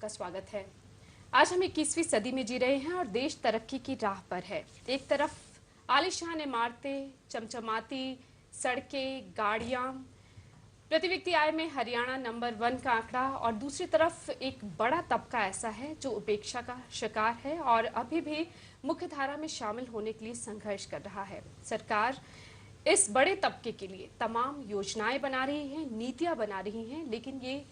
आपका स्वागत है। आज हम 21वीं सदी में जी रहे हैं और देश तरक्की की राह पर है। एक तरफ आलीशान इमारतें, चमचमाती सड़कें, गाड़ियां, प्रति व्यक्ति आय में हरियाणा नंबर 1 का आंकड़ा, और दूसरी तरफ एक बड़ा तबका ऐसा है जो उपेक्षा का शिकार है और अभी भी मुख्य धारा में शामिल होने के लिए संघर्ष कर रहा है। सरकार इस बड़े तबके के लिए तमाम योजनाएं बना रही हैं, नीतियां बना रही हैं, लेकिन ये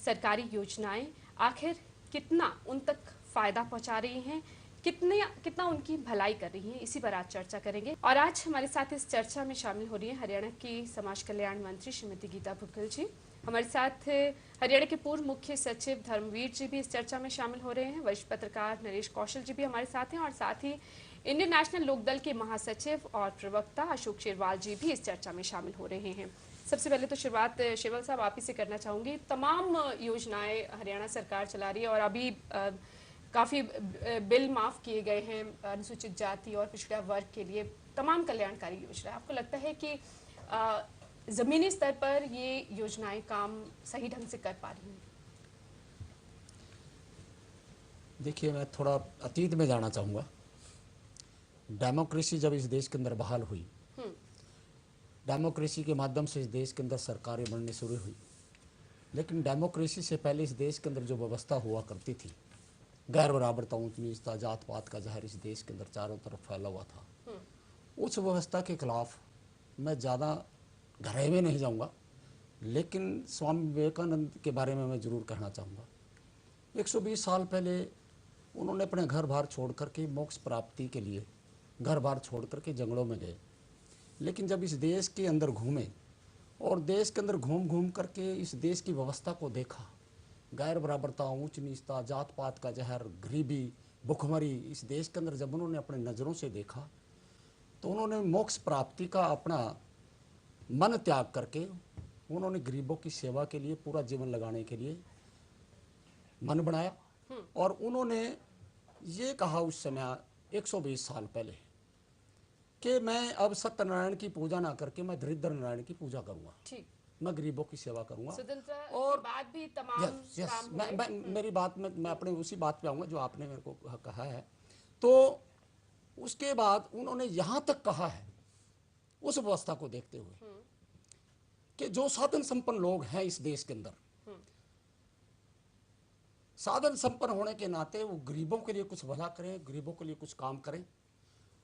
सरकारी योजनाएं आखिर कितना उन तक फायदा पहुंचा रही हैं, कितना उनकी भलाई कर रही हैं, इसी पर आज चर्चा करेंगे। और आज हमारे साथ इस चर्चा में शामिल हो रही हैं हरियाणा की समाज कल्याण मंत्री श्रीमती गीता भुक्कल जी। हमारे साथ हरियाणा के पूर्व मुख्य सचिव धर्मवीर जी भी इस चर्चा में शामिल हो रहे हैं। वरिष्ठ पत्रकार नरेश कौशल जी भी हमारे साथ हैं और साथ ही इंडियन नेशनल लोकदल के महासचिव और प्रवक्ता अशोक शेरवाल जी भी इस चर्चा में शामिल हो रहे हैं। सबसे पहले तो शुरुआत शेरवाल साहब आप ही से करना चाहूंगी। तमाम योजनाएं हरियाणा सरकार चला रही है और अभी काफ़ी बिल माफ़ किए गए हैं अनुसूचित जाति और पिछड़ा वर्ग के लिए, तमाम कल्याणकारी योजनाएं। आपको लगता है कि ज़मीनी स्तर पर ये योजनाएं काम सही ढंग से कर पा रही हैं? देखिए, मैं थोड़ा अतीत में जाना चाहूँगा। डेमोक्रेसी जब इस देश के अंदर बहाल हुई, डेमोक्रेसी के माध्यम से इस देश के अंदर सरकारें बननी शुरू हुई, लेकिन डेमोक्रेसी से पहले इस देश के अंदर जो व्यवस्था हुआ करती थी, गैर बराबरता, ऊंच नीचता, जात पात का जहर इस देश के अंदर चारों तरफ फैला हुआ था। उस व्यवस्था के खिलाफ मैं ज़्यादा गहराई में नहीं जाऊंगा, लेकिन स्वामी विवेकानंद के बारे में मैं ज़रूर कहना चाहूँगा। 120 साल पहले उन्होंने अपने घर बार छोड़ करके मोक्ष प्राप्ति के लिए घर बार छोड़ करके जंगलों में गए, लेकिन जब इस देश के अंदर घूमे और देश के अंदर घूम घूम करके इस देश की व्यवस्था को देखा, गैर बराबरता, ऊंच नीचता, जात पात का जहर, गरीबी, भुखमरी इस देश के अंदर जब उन्होंने अपने नज़रों से देखा, तो उन्होंने मोक्ष प्राप्ति का अपना मन त्याग करके उन्होंने गरीबों की सेवा के लिए पूरा जीवन लगाने के लिए मन बनाया। और उन्होंने ये कहा उस समय 120 साल पहले कि मैं अब सत्यनारायण की पूजा ना करके मैं दरिद्र नारायण की पूजा करूंगा, मैं गरीबों की सेवा करूंगा। और बाद भी तमाम काम मेरी बात में मैं अपने उसी बात पे आऊंगा जो आपने मेरे को कहा है। तो उसके बाद उन्होंने यहां तक कहा है उस व्यवस्था को देखते हुए कि जो साधन संपन्न लोग हैं इस देश के अंदर, साधन संपन्न होने के नाते वो गरीबों के लिए कुछ भला करें, गरीबों के लिए कुछ काम करें,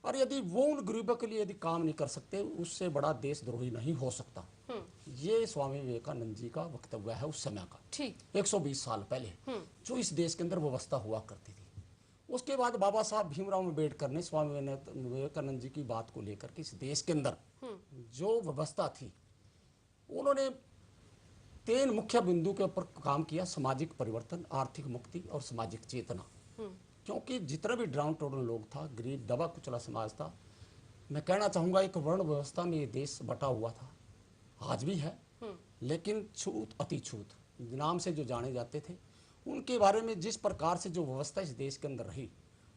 और यदि वो उन गरीबों के लिए यदि काम नहीं कर सकते, उससे बड़ा देशद्रोही नहीं हो सकता। ये स्वामी विवेकानंद जी का वक्तव्य है उस समय का, 120 साल पहले जो इस देश के अंदर व्यवस्था हुआ करती थी। उसके बाद बाबा साहब भीमराव अम्बेडकर ने स्वामी विवेकानंद जी की बात को लेकर के इस देश के अंदर जो व्यवस्था थी, उन्होंने 3 मुख्य बिंदु के ऊपर काम किया: सामाजिक परिवर्तन, आर्थिक मुक्ति और सामाजिक चेतना। क्योंकि जितना भी डाउन टाउन लोग था, गरीब दबा कुचला समाज था, मैं कहना चाहूँगा एक वर्ण व्यवस्था में ये देश बटा हुआ था, आज भी है, लेकिन छूत अति छूत नाम से जो जाने जाते थे, उनके बारे में जिस प्रकार से जो व्यवस्था इस देश के अंदर रही,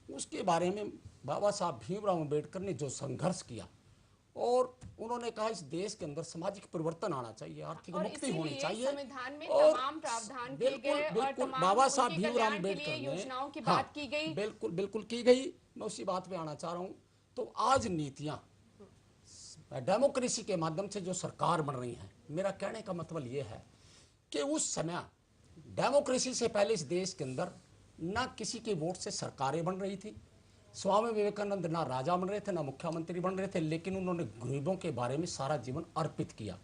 उसके बारे में बाबा साहब भीमराव अम्बेडकर ने जो संघर्ष किया, और उन्होंने कहा इस देश के अंदर सामाजिक परिवर्तन आना चाहिए, आर्थिक मुक्ति होनी चाहिए, संविधान में और तमाम प्रावधान किए गए और तमाम बाबा साहब उनके भीमराव कल्याण के अम्बेडकर लिए ने योजनाओं की बात की गई। बिल्कुल की गई। मैं उसी बात पे आना चाह रहा हूँ। तो आज नीतियाँ डेमोक्रेसी के माध्यम से जो सरकार बन रही है, मेरा कहने का मतलब ये है कि उस समय डेमोक्रेसी से पहले इस देश के अंदर ना किसी के वोट से सरकारें बन रही थी। स्वामी विवेकानंद ना राजा बन रहे थे, ना मुख्यमंत्री बन रहे थे, लेकिन उन्होंने गरीबों के बारे में सारा जीवन अर्पित किया।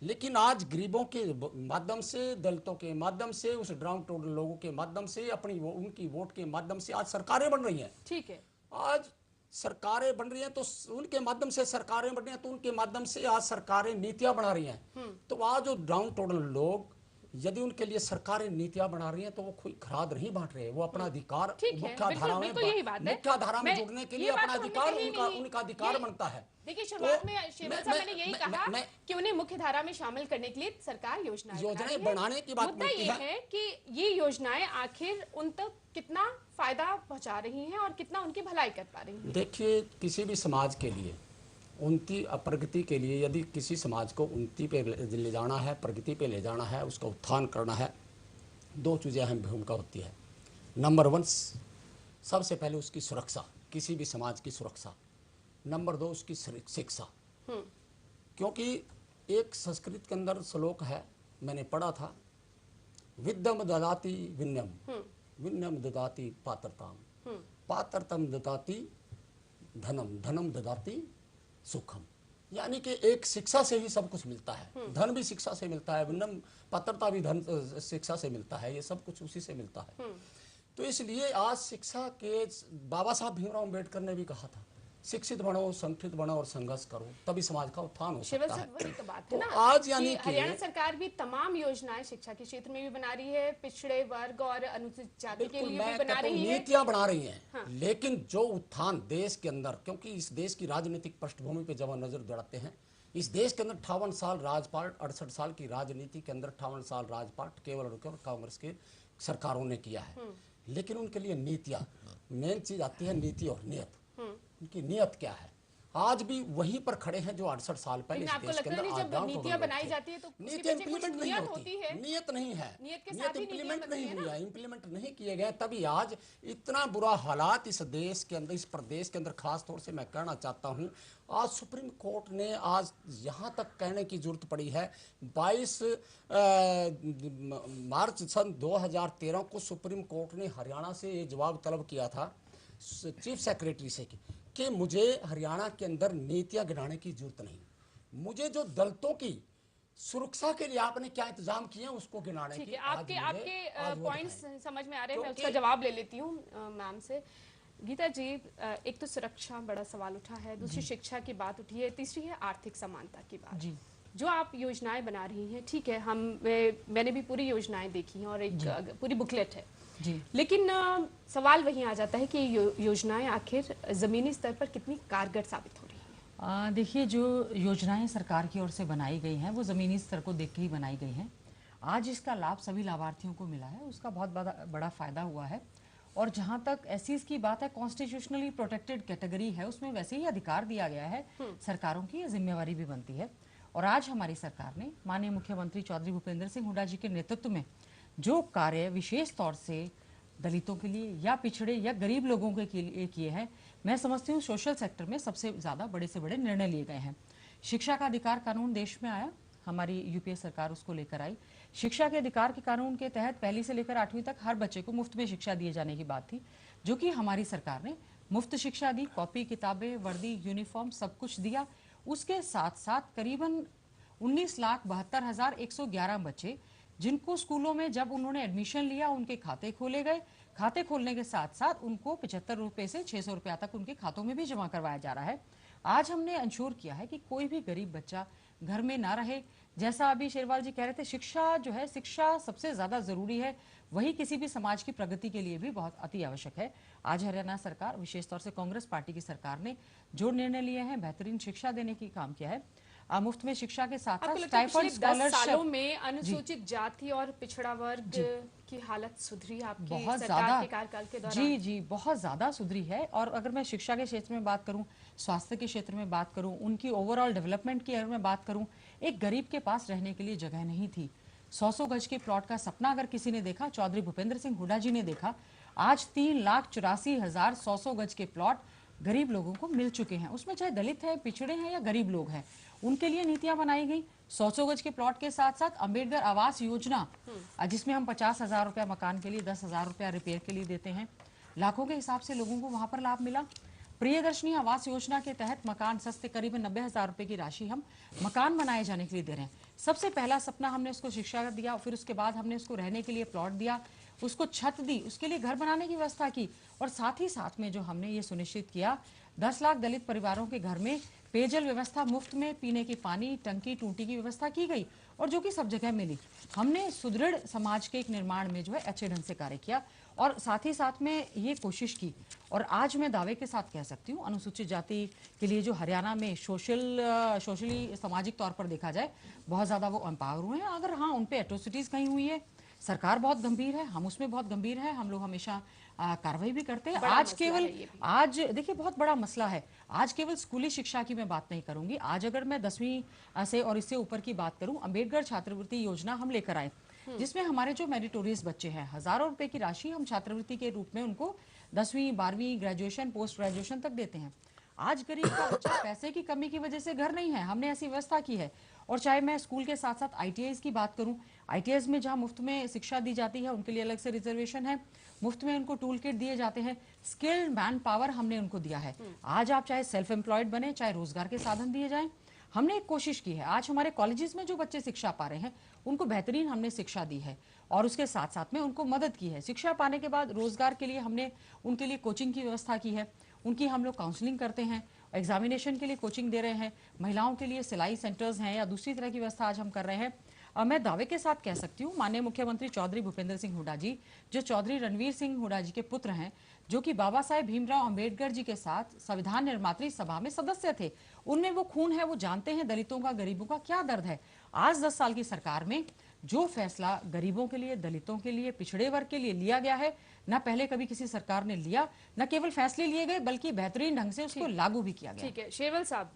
लेकिन आज गरीबों के माध्यम से, दलितों के माध्यम से, उस डाउन टाउन लोगों के माध्यम से, अपनी उनकी वोट के माध्यम से आज सरकारें बन रही हैं। ठीक है, आज सरकारें बन रही हैं तो उनके माध्यम से सरकारें बन रही हैं, तो उनके माध्यम से आज सरकारें नीतियां बना रही हैं। तो आज जो डाउन टाउन लोग, यदि उनके लिए सरकारें नीतियां बना रही हैं, तो वो कोई खराद नहीं बांट रहे, वो अपना अधिकार मुख्य धारा में जुड़ने के लिए अपना अधिकार उनका अधिकार बनता है। देखिए, शुरुआत में शेरवाल साहब मैंने यही कहा कि उन्हें मुख्य धारा में शामिल करने के लिए सरकार योजनाएं बनाने की बात मुद्दा ये है कि ये योजनाएं आखिर उन तक कितना फायदा पहुंचा रही हैं और कितना उनकी भलाई कर पा रही हैं। देखिए, किसी भी समाज के लिए उन्नति प्रगति के लिए, यदि किसी समाज को उन्नति पे ले जाना है, प्रगति पे ले जाना है, उसका उत्थान करना है, 2 चीज़ें अहम भूमिका होती है। नंबर वन, सबसे पहले उसकी सुरक्षा, किसी भी समाज की सुरक्षा। नंबर दो, उसकी शिक्षा। क्योंकि एक संस्कृत के अंदर श्लोक है, मैंने पढ़ा था, विद्यम ददाति विनयम, विनयम ददाति पात्रताम, पात्रतम ददाति धनम, धनम ददाति सुखम। यानी कि एक शिक्षा से ही सब कुछ मिलता है। धन भी शिक्षा से मिलता है, विनम्र पात्रता भी धन शिक्षा से मिलता है, ये सब कुछ उसी से मिलता है। तो इसलिए आज शिक्षा के, बाबा साहब भीमराव अम्बेडकर ने भी कहा था, शिक्षित बनो, संगठित बनो और संघर्ष करो, तभी समाज का उत्थान हो सकता है। वही तो बात है ना, आज यानी कि हरियाणा सरकार भी तमाम योजनाएं शिक्षा के क्षेत्र में भी बना रही है, पिछड़े वर्ग और अनुसूचित जाति के लिए भी बना रही है, नीतियां बना रही हैं। हाँ। लेकिन जो उत्थान देश के अंदर, क्योंकि इस देश की राजनीतिक पृष्ठभूमि पे जब हम नजर दौड़ाते हैं, इस देश के अंदर 58 साल राजपाट, 68 साल की राजनीति के अंदर 58 साल राजपाट केवल और केवल कांग्रेस के सरकारों ने किया है। लेकिन उनके लिए नीतियां, मेन चीज आती है नीति और नियत। उनकी नियत क्या है? आज भी वहीं पर खड़े हैं जो 68 साल पहले इस देश के अंदर जब नीतियां बनाई जाती है तो नीतियां इंप्लीमेंट नहीं होती है, नियत नहीं है, नियत इंप्लीमेंट नहीं हुई है, इंप्लीमेंट नहीं किए गए, तभी आज इतना बुरा हालात इस देश के अंदर, इस प्रदेश के अंदर खास तौर से मैं कहना चाहता हूं। आज सुप्रीम कोर्ट ने आज यहां तक कहने की जरूरत पड़ी है, 22 मार्च सन 2013 को सुप्रीम कोर्ट ने हरियाणा से ये जवाब तलब किया था चीफ सेक्रेटरी से कि मुझे हरियाणा के अंदर नीतियां गिनाने की जरूरत नहीं, मुझे जो दलितों की सुरक्षा के लिए आपने क्या इंतजाम किए हैं उसको गिनाने की। आपके पॉइंट्स समझ में आ रहे हैं, मैं उसका जवाब ले लेती हूँ मैम से। गीता जी, एक तो सुरक्षा बड़ा सवाल उठा है, दूसरी शिक्षा की बात उठी है, तीसरी है आर्थिक समानता की बात जी। जो आप योजनाएं बना रही हैं, ठीक है, मैंने भी पूरी योजनाएं देखी हैं और एक पूरी बुकलेट है जी। लेकिन सवाल वहीं आ जाता है कि योजनाएं आखिर जमीनी स्तर पर कितनी कारगर साबित हो रही हैं। देखिए, जो योजनाएं सरकार की ओर से बनाई गई हैं वो ज़मीनी स्तर को देख के ही बनाई गई हैं। आज इसका लाभ सभी लाभार्थियों को मिला है, उसका बहुत बड़ा फ़ायदा हुआ है। और जहाँ तक एससीज की बात है, कॉन्स्टिट्यूशनली प्रोटेक्टेड कैटेगरी है, उसमें वैसे ही अधिकार दिया गया है, सरकारों की जिम्मेवारी भी बनती है। और आज हमारी सरकार ने माननीय मुख्यमंत्री चौधरी भूपेंद्र सिंह हुड्डा जी के नेतृत्व में जो कार्य विशेष तौर से दलितों के लिए या पिछड़े या गरीब लोगों के लिए किए हैं, मैं समझती हूँ सोशल सेक्टर में सबसे ज़्यादा बड़े से बड़े निर्णय लिए गए हैं। शिक्षा का अधिकार कानून देश में आया, हमारी यूपीए सरकार उसको लेकर आई। शिक्षा के अधिकार के कानून के तहत पहली से लेकर 8वीं तक हर बच्चे को मुफ्त में शिक्षा दिए जाने की बात थी, जो कि हमारी सरकार ने मुफ्त शिक्षा दी, कॉपी, किताबें, वर्दी, यूनिफॉर्म सब कुछ दिया। उसके साथ साथ करीबन 19,72,111 बच्चे जिनको स्कूलों में जब उन्होंने एडमिशन लिया उनके खाते खोले गए। खाते खोलने के साथ साथ उनको 75 रुपये से 600 रुपया तक उनके खातों में भी जमा करवाया जा रहा है। आज हमने इंश्योर किया है कि कोई भी गरीब बच्चा घर में ना रहे। जैसा अभी शेरवाल जी कह रहे थे, शिक्षा जो है, शिक्षा सबसे ज़्यादा ज़रूरी है, वही किसी भी समाज की प्रगति के लिए भी बहुत अति आवश्यक है। आज हरियाणा सरकार, विशेष तौर से कांग्रेस पार्टी की सरकार ने जो निर्णय लिए हैं, बेहतरीन शिक्षा देने की काम किया है। मुफ्त में शिक्षा के साथ साथ स्टाइपेंड स्कॉलरशिप में अनुसूचित जाति और पिछड़ा वर्ग की हालत सुधरी आपकी बहुत सरकार के कार्यकाल के दौरान? जी जी, बहुत ज़्यादा सुधरी है। और अगर मैं शिक्षा के क्षेत्र में बात करूं, स्वास्थ्य के क्षेत्र में बात करूं, उनकी ओवरऑल डेवलपमेंट की अगर मैं बात करूं, एक गरीब के पास रहने के लिए जगह नहीं थी। 100 गज के प्लॉट का सपना अगर किसी ने देखा, चौधरी भूपेंद्र सिंह हुड्डा जी ने देखा। आज 3,84,100 गज के प्लॉट गरीब लोगों को मिल चुके हैं, उसमें चाहे दलित है, पिछड़े हैं या गरीब लोग हैं, उनके लिए नीतियां बनाई गई। 100 गज के प्लॉट के साथ साथ अंबेडकर आवास योजना, जिसमें हम 50,000 रुपया मकान के लिए, 10,000 रुपया रिपेयर के लिए देते हैं, लाखों के हिसाब से लोगों को वहां पर लाभ मिला। प्रियदर्शनी आवास योजना के तहत मकान सस्ते, करीबन 90,000 रुपए की राशि हम मकान बनाए जाने के लिए दे रहे हैं। सबसे पहला सपना हमने उसको शिक्षा दिया, फिर उसके बाद हमने उसको रहने के लिए प्लॉट दिया, उसको छत दी, उसके लिए घर बनाने की व्यवस्था की। और साथ ही साथ में जो हमने ये सुनिश्चित किया, 10 लाख दलित परिवारों के घर में पेयजल व्यवस्था मुफ्त में, पीने की पानी, टंकी टूटी की व्यवस्था की गई, और जो कि सब जगह मिली। हमने सुदृढ़ समाज के एक निर्माण में जो है अच्छे ढंग से कार्य किया, और साथ ही साथ में ये कोशिश की। और आज मैं दावे के साथ कह सकती हूँ, अनुसूचित जाति के लिए जो हरियाणा में सोशली सामाजिक तौर पर देखा जाए, बहुत ज़्यादा वो एम्पावर हुए हैं। अगर हाँ उन पर एट्रोसिटीज़ कहीं हुई है, सरकार बहुत गंभीर है, हम उसमें बहुत गंभीर है, हम लोग हमेशा कार्रवाई भी करते हैं। आज देखिए बहुत बड़ा मसला है। आज केवल स्कूली शिक्षा की मैं बात नहीं करूंगी, आज अगर मैं 10वीं से और इससे ऊपर की बात करूं, अंबेडकर छात्रवृत्ति योजना हम लेकर आए। जिसमें हमारे जो मेरिटोरियस बच्चे हैं, हजारों रुपए की राशि हम छात्रवृत्ति के रूप में उनको 10वीं 12वीं ग्रेजुएशन पोस्ट ग्रेजुएशन तक देते हैं। आज गरीब का बच्चा पैसे की कमी की वजह से घर नहीं है, हमने ऐसी व्यवस्था की है। और चाहे मैं स्कूल के साथ साथ आईटीआईज की बात करूं, आईटीआईज में जहां मुफ्त में शिक्षा दी जाती है उनके लिए अलग से रिजर्वेशन है, मुफ्त में उनको टूल किट दिए जाते हैं, स्किल्ड मैन पावर हमने उनको दिया है। आज आप चाहे सेल्फ एम्प्लॉयड बने, चाहे रोजगार के साधन दिए जाएं, हमने एक कोशिश की है। आज हमारे कॉलेजेस में जो बच्चे शिक्षा पा रहे हैं उनको बेहतरीन हमने शिक्षा दी है और उसके साथ साथ में उनको मदद की है। शिक्षा पाने के बाद रोजगार के लिए हमने उनके लिए कोचिंग की व्यवस्था की है, उनकी हम लोग काउंसलिंग करते हैं, एग्जामिनेशन के लिए कोचिंग दे रहे हैं, महिलाओं के लिए सिलाई सेंटर्स हैं या दूसरी तरह की व्यवस्था आज हम कर रहे हैं। मैं दावे के साथ कह सकती हूँ माननीय मुख्यमंत्री चौधरी भूपेंद्र सिंह हुड्डा जी, जो चौधरी रणवीर सिंह हुड्डा जी के पुत्र हैं, जो कि बाबा साहेब भीमराव अंबेडकर जी के साथ संविधान निर्मात्री सभा में सदस्य थे, उनमें वो खून है, वो जानते हैं दलितों का, गरीबों का क्या दर्द है। आज 10 साल की सरकार में जो फैसला गरीबों के लिए, दलितों के लिए, पिछड़े वर्ग के लिए लिया गया है, ना पहले कभी किसी सरकार ने लिया, न केवल फैसले लिए गए बल्कि बेहतरीन ढंग से उसको लागू भी किया गया। ठीक है शेरवल साहब,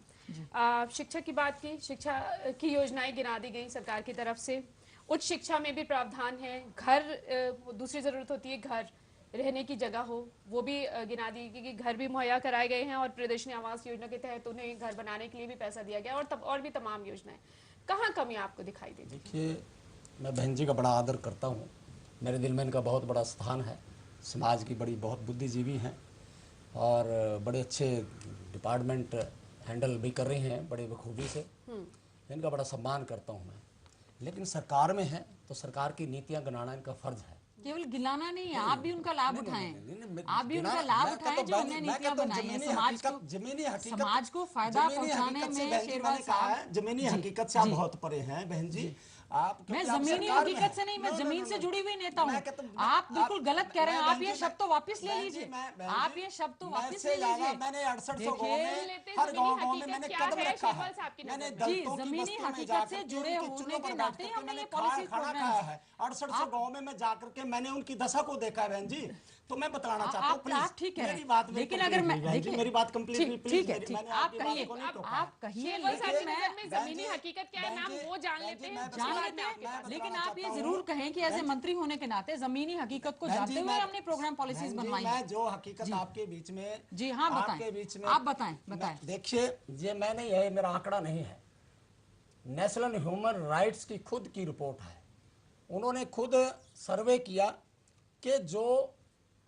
शिक्षा की बात की, शिक्षा की योजनाएं गिना दी गई सरकार की तरफ से, उच्च शिक्षा में भी प्रावधान है, घर दूसरी जरूरत होती है घर रहने की जगह हो, वो भी गिना दी कि घर भी मुहैया कराए गए हैं और प्रदर्शनी आवास योजना के तहत उन्हें घर बनाने के लिए भी पैसा दिया गया और भी तमाम योजनाएं। कहाँ कमी आपको दिखाई देती? देखिए, मैं बहन जी का बड़ा आदर करता हूँ, मेरे दिल में इनका बहुत बड़ा स्थान है, समाज की बड़ी बहुत बुद्धिजीवी हैं और बड़े अच्छे डिपार्टमेंट हैंडल भी कर रही हैं बड़े बखूबी से, इनका बड़ा सम्मान करता हूँ मैं। लेकिन सरकार में है तो सरकार की नीतियाँ गिनाना इनका फर्ज है। केवल गिलाना नहीं है, आप भी उनका लाभ उठाएं, आप भी उनका लाभ उठाएं जो हमने नीतियां बनाई हैं समाज को फायदा पहुंचाने में। शेरवाल साहब, जमीनी हकीकत से आप बहुत परे हैं बहन जी। आप मैं जमीनी हकीकत से नहीं, मैं जमीन से जुड़ी हुई नेता हूँ। आप बिल्कुल गलत कह रहे हैं, आप ये शब्द तो वापस ले लीजिए, आप ये शब्द तो वापस ले लीजिए। मैंने 6800 गांव में हर गांव में मैंने कदम रखा है, मैंने दलितों की जमीनी बस्तियों में हकीकत से जाकर जुड़े होने के नाते हमने ये पॉलिसी खाना खाया है। 6800 गांव में मैं जाकर के मैंने उनकी दशा को देखा है बहन जी। तो मैं बताना चाहता हूँ, आप ठीक है, मेरी बात, लेकिन अगर मैं देखिए मेरी बात कंप्लीट, ठीक है, आप कहिए, आप कहिए, जमीनी हकीकत क्या है मैम वो जान लेते हैं, लेकिन आप ये जरूर कहें कि ऐसे मंत्री होने के नाते जमीनी हकीकत को जानते हुए हमने प्रोग्राम पॉलिसीज बनवाई है। मैं जो हकीकत आपके बीच में, जी हाँ आपके बीच में आप बताएं। देखिए, ये मैं नहीं है, मेरा आंकड़ा नहीं है, नेशनल ह्यूमन राइट्स की खुद की रिपोर्ट है। उन्होंने खुद सर्वे किया कि जो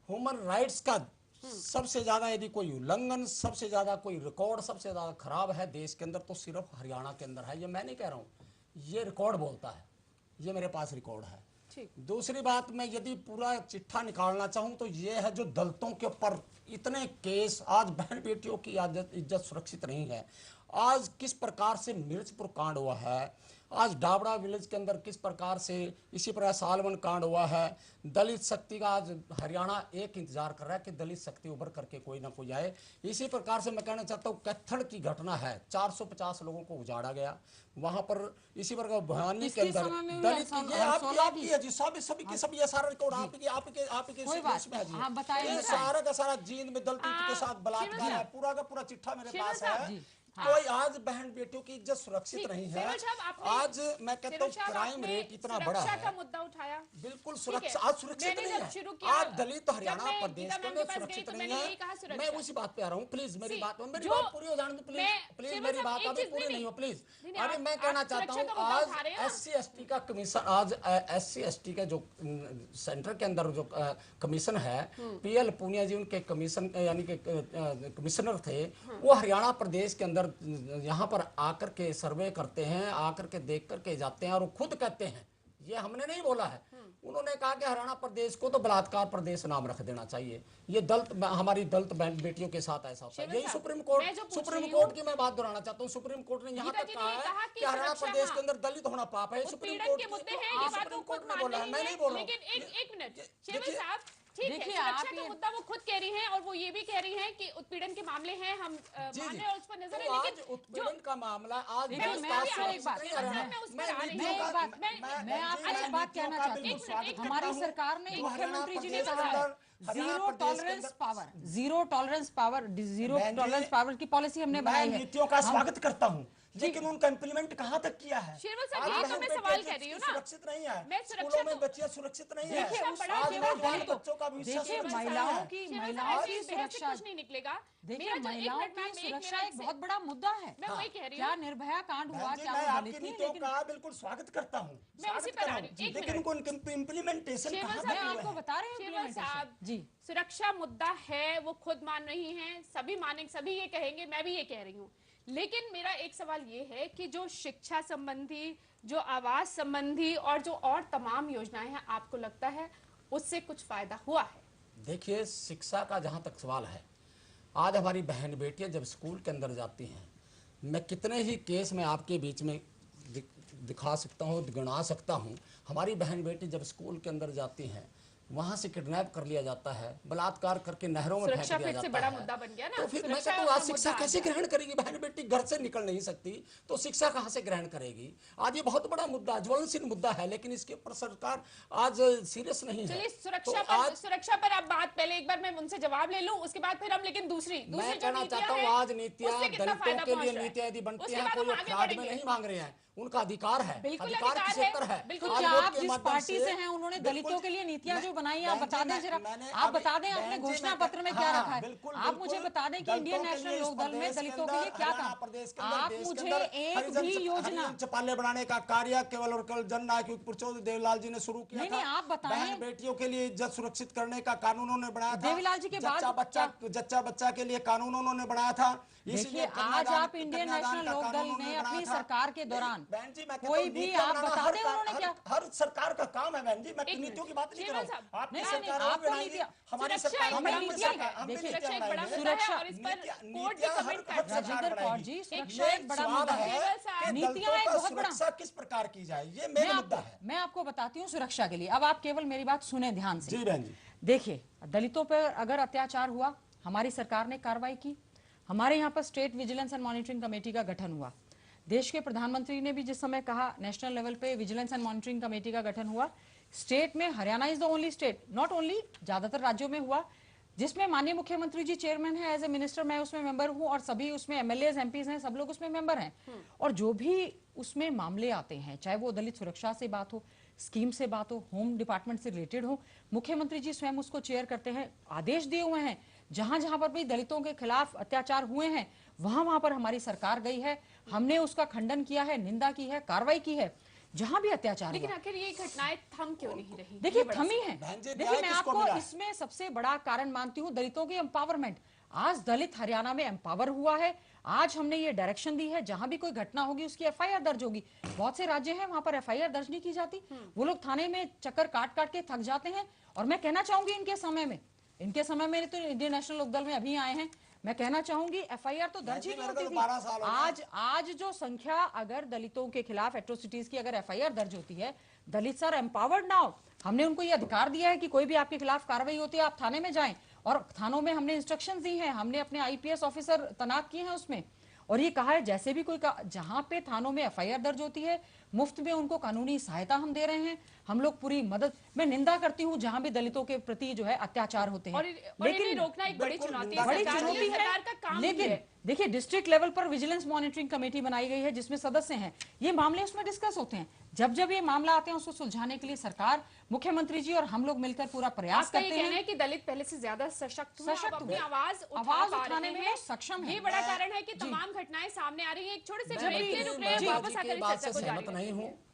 ह्यूमन राइट्स का सबसे ज्यादा यदि कोई उल्लंघन, सबसे ज्यादा कोई रिकॉर्ड सबसे ज्यादा खराब है देश के अंदर तो सिर्फ हरियाणा के अंदर है। ये मैं नहीं कह रहा हूँ, ये रिकॉर्ड बोलता है, ये मेरे पास रिकॉर्ड है। दूसरी बात, मैं यदि पूरा चिट्ठा निकालना चाहूं तो ये है जो दलितों के ऊपर इतने केस, आज बहन बेटियों की इज्जत सुरक्षित नहीं है। आज किस प्रकार से मिर्चपुर कांड हुआ है, आज डाबड़ा विलेज के अंदर किस प्रकार से, इसी प्रकार सालवन कांड हुआ है। दलित शक्ति का आज हरियाणा एक इंतजार कर रहा है कि दलित शक्ति उभर करके कोई ना कोई आए। इसी प्रकार से मैं कहना चाहता हूँ, कैथल की घटना है, 450 लोगों को उजाड़ा गया वहां पर। इसी प्रकार भवानी के अंदर दलित आपकी है जी, सभी की सब, ये सारा रिकॉर्ड आपके ये सारा का सारा जींद में दलित के साथ बलात्कार है, पूरा का पूरा चिट्ठा मेरे पास है। कोई आज बहन बेटियों की इज्जत सुरक्षित नहीं है। आज मैं कहता हूँ क्राइम रेट इतना बड़ा है, का मुद्दा उठाया, बिल्कुल सुरक्षा आज सुरक्षित नहीं है। आज दलित हरियाणा प्रदेश के अंदर सुरक्षित नहीं है। मैं उसी बात पे आ रहा हूँ, प्लीज मेरी बात पूरी हो जाने दो, प्लीज मेरी बात अभी पूरी नहीं हो, प्लीज। अभी मैं कहना चाहता हूँ, आज SC/ST का कमीशन, आज SC/ST का जो सेंटर के अंदर जो कमीशन है, PL पूनिया जी उनके कमीशन यानी कि कमिश्नर थे, वो हरियाणा प्रदेश के अंदर यहाँ पर आकर के सर्वे करते हैं, आकर के देख करके जाते हैं और वो खुद कहते हैं, ये हमने नहीं बोला है, उन्होंने कहा कि हरियाणा प्रदेश को तो बलात्कार प्रदेश नाम रख देना चाहिए। ये दलित, हमारी दलित बेटियों के साथ ऐसा होता है। यही सुप्रीम कोर्ट की मैं बात दोहराना चाहता हूँ। सुप्रीम कोर्ट ने यहाँ तक कहा है कि हरियाणा प्रदेश के अंदर दलित होना पाप है। सुप्रीम कोर्ट ने बोला है, मैं नहीं बोल रहा हूँ। एक मिनट ठीक है, सुरक्षा का मुद्दा वो खुद कह रही हैं और वो ये भी कह रही हैं कि उत्पीड़न के मामले हैं, हम मान रहे हैं और उस पर नजर है, लेकिन उत्पीड़न का मामला आज मैं आपसे बात कहना चाहती हूँ। हमारी सरकार ने, मुख्यमंत्री जी ने कहा जीरो टॉलरेंस पावर की पॉलिसी हमने बनाई है। नीतियों का स्वागत करता हूँ, लेकिन उनका इम्प्लीमेंट कहाँ तक किया है? शेरवल साहब, आज यही तो बहन मैं बेटियां सवाल कह रही हूँ ना। सुरक्षित नहीं है, मैं सुरक्षा स्कूलों में तो- बच्चियां सुरक्षित नहीं है। देखिए, उस बड़ा आज शेरवल नौजवान साहब, बच्चों का भविष्य देखिए, सुरक्षित महिलाओं नहीं है। की शेरवल महिलाओं साहब, की इस बहस से सुरक्षा, कुछ नहीं निकलेगा। देखिए मेरा जो- एक महिलाओं मिनट, मैम, की एक सुरक्षा मिनट एक से- बहुत बड़ा मुद्दा है। मैं वही कह रही क्या हूँ। निर्भया कांड हुआ, बहन जी, क्या मैं वो आपकी दलित थी, नीतियों लेकिन का बिल्कुल स्वागत करता हूँ, मैं उसी स्वागत पर कर आ रहा रही हूँ, हूँ। एक लेकिन मिनट। उनको इम्प्लीमेंटेशन शेरवल कहाँ मैं तक हुआ आपको है? बता रही हूँ शेरवल implementation। साहब, जी, सुरक्षा मुद्दा है, वो खुद मान रही हैं, सभी मानेंगे, सभी ये कहेंगे, मैं भी ये कह रही हूँ। लेकिन मेरा एक सवाल ये है कि जो शिक्षा संबंधी, जो आवास संबंधी और जो और तमाम योजनाएं हैं, आपको लगता है उससे कुछ फायदा हुआ है? देखिए, शिक्षा का जहाँ तक सवाल है, आज हमारी बहन बेटियां जब स्कूल के अंदर जाती हैं, मैं कितने ही केस में आपके बीच में दिखा सकता हूँ, गिना सकता हूँ। हमारी बहन बेटी जब स्कूल के अंदर जाती हैं, वहाँ से किडनैप कर लिया जाता है, बलात्कार करके नहरों में फेंक सुरक्षा दिया फिर से जाता बड़ा है। मुद्दा बन गया ना। तो फिर मैं सुरक्षा कहता हूँ, आज का शिक्षा मुद्दा कैसे आ गया। ग्रहण करेगी? बहन बेटी घर से निकल नहीं सकती तो शिक्षा कहाँ से ग्रहण करेगी? आज ये बहुत बड़ा मुद्दा, ज्वलनशील मुद्दा है, लेकिन इसके ऊपर सरकार आज सीरियस नहीं है। चलिए, तो सुरक्षा पर आप बात, पहले एक बार मैं उनसे जवाब ले लूं, उसके बाद फिर हम, लेकिन दूसरी मैं जो कहना नीतियां चाहता हूँ, हैं, आज नीतियां उससे कितना दलितों फायदा के लिए पहुंच रहा है? नीतियां यदि बनती उसके हैं, बाद कोई हम आगे फ्रॉड में बढ़ेंगे। नहीं मांग रहे हैं, उनका अधिकार है, बिल्कुल अधिकार अधिकार के क्षेत्र है, है। बिल्कुल। तो आज क्या वोट आप के जिस माध्यम पार्टी से हैं, उन्होंने बिल्कुल- दलितों के लिए नीतियां जो मैं- बनाई, आप बहन बता जी, दें जरा। मैंने आप अभी- बता दें आपने बहन जी, घोषणा मैं- पत्र में क्या हाँ, रखा है। बिल्कुल, आप मुझे बिल्कुल। बता दें कि इंडियन दलितों के नेशनल लिए इस लोकदल में प्रदेश के दलितों के अंदर, लिए क्या हरियाणा काम। प्रदेश के अंदर, आप देश के मुझे अंदर एक भी योजना, हरिजन चौपाले बढ़ाने का कार्य केवल और केवल जननायक चौधरी देवीलाल जी ने शुरू किया नहीं, था। नहीं, आप बताएं। बहन बेटियों के लिए इज्जत सुरक्षित करने का कानून उन्होंने बनाया था। देवीलाल जी के बाद जच्चा बच्चा के लिए कानून उन्होंने बनाया था। देखिए, आज आप इंडियन नेशनल लोकदल ने अपनी सरकार के दौरान बहन जी, मैं कोई भी आप बता दें उन्होंने क्या। हर सरकार का काम है बहन जी, मैं एक नीतियों की मिनट। बात नहीं कर रहा शेरवल हूँ। साहब, आपकी नहीं, सरकार नहीं, आपको बनाएगी, नीतियां- हमारी सुरक्षा सरकार एक हम बड़ा भी मुद्दा है। हम भी देखिए, नीतियां सुरक्षा एक बड़ा बनाएंगे। मुद्दा है सुरक्षा- और इस पर नीतियां कोर्ट भी कमेंट कर सकता है। राजेंद्र कौर जी, सुरक्षा ये एक बड़ा सवाल मुद्दा है शेरवल साहब, कि नीतियां दलितों एक का बहुत बड़ा- सुरक्षा किस प्रकार की जाए, ये मेन मुद्दा है। मैं आपको बताती हूँ सुरक्षा के लिए। अब आप केवल मेरी बात सुने ध्यान से। जी बहन जी, देखिए, दलितों पर अगर अत्याचार हुआ, हमारी सरकार ने कार्रवाई की। हमारे यहाँ पर state vigilance and monitoring committee का गठन हुआ। देश के प्रधानमंत्री ने भी जिस समय कहा, नेशनल लेवल पे विजिलेंस एंड मॉनिटरिंग कमेटी का गठन हुआ। स्टेट में Haryana is the only state, not only, ज्यादातर राज्यों में हुआ, जिसमें माननीय मुख्यमंत्री जी चेयरमैन है। एज ए मिनिस्टर मैं उसमें मेंबर हूं और सभी उसमें एमएलएज एमपीज हैं, सब लोग उसमें मेंबर हैं। और जो भी उसमें मामले आते हैं, चाहे वो दलित सुरक्षा से बात हो, स्कीम से बात हो, होम डिपार्टमेंट से रिलेटेड हो, मुख्यमंत्री जी स्वयं उसको चेयर करते हैं। आदेश दिए हुए हैं, जहां जहां पर भी दलितों के खिलाफ अत्याचार हुए हैं, वहां वहां पर हमारी सरकार गई है। हमने उसका खंडन किया है, निंदा की है, कार्रवाई की है, जहां भी अत्याचार लेकिन हुआ। आखिर ये घटनाएं थम क्यों नहीं रही? देखिए, ये बड़ा थमी सवाल है। बहन जी, देखिए, न्याय मैं किसको आपको मिला? इसमें सबसे बड़ा कारण मानती हूँ दलितों की एम्पावरमेंट। आज दलित हरियाणा में एम्पावर हुआ है। आज हमने ये डायरेक्शन दी है, जहां भी कोई घटना होगी उसकी एफआईआर दर्ज होगी। बहुत से राज्य हैं वहां पर एफआईआर दर्ज नहीं की जाती। वो लोग थाने में चक्कर काट काट के थक जाते हैं। और मैं कहना चाहूंगी, इनके समय में तो इंडियन नेशनल लोकदल में अभी आए हैं, मैं कहना चाहूंगी एफआईआर तो दर्ज ही नहीं होती थी। 12 साल हो गए। आज जो संख्या, अगर दलितों के खिलाफ एट्रोसिटीज की अगर एफआईआर दर्ज होती है, दलित सर एम्पावर्ड नाउ। हमने उनको ये अधिकार दिया है कि कोई भी आपके खिलाफ कार्रवाई होती है, आप थाने में जाएं। और थानों में हमने इंस्ट्रक्शंस दी हैं, हमने अपने आईपीएस ऑफिसर तैनात किए हैं उसमें। और ये कहा है, जैसे भी कोई जहां पे थानों में एफआईआर दर्ज होती है, मुफ्त में उनको कानूनी सहायता हम दे रहे हैं। हम लोग पूरी मदद, मैं निंदा करती हूं जहां भी दलितों के प्रति जो है अत्याचार होते हैं, और इन्हें रोकना एक बड़ी बिल्कुल चुनौती है। बड़ी सरकार चुनौती की, है। सरकार का काम भी लेकिन है। देखिए, डिस्ट्रिक्ट लेवल पर विजिलेंस मॉनिटरिंग कमेटी बनाई गई है, जिसमें सदस्य हैं। ये मामले उसमें डिस्कस होते हैं। जब जब ये मामला आते हैं, उसको सुलझाने के लिए सरकार, मुख्यमंत्री जी और हम लोग मिलकर पूरा प्रयास आपका ये करते कहना है हैं। कि दलित पहले से ज्यादा सशक्त हुए, सशक्त अब अपनी हुए। आवाज आवाज पा उठाने रहे में हैं, वो सक्षम है। ये बड़ा कारण है कि जी। तमाम घटनाएं सामने आ रही हैं। एक छोटे से जब ब्रेक भी- के रुक रहे हैं, मैं वापस जी आकर की इस बात चर्चा से को जारी सहमत नहीं रखेंगे। हूँ।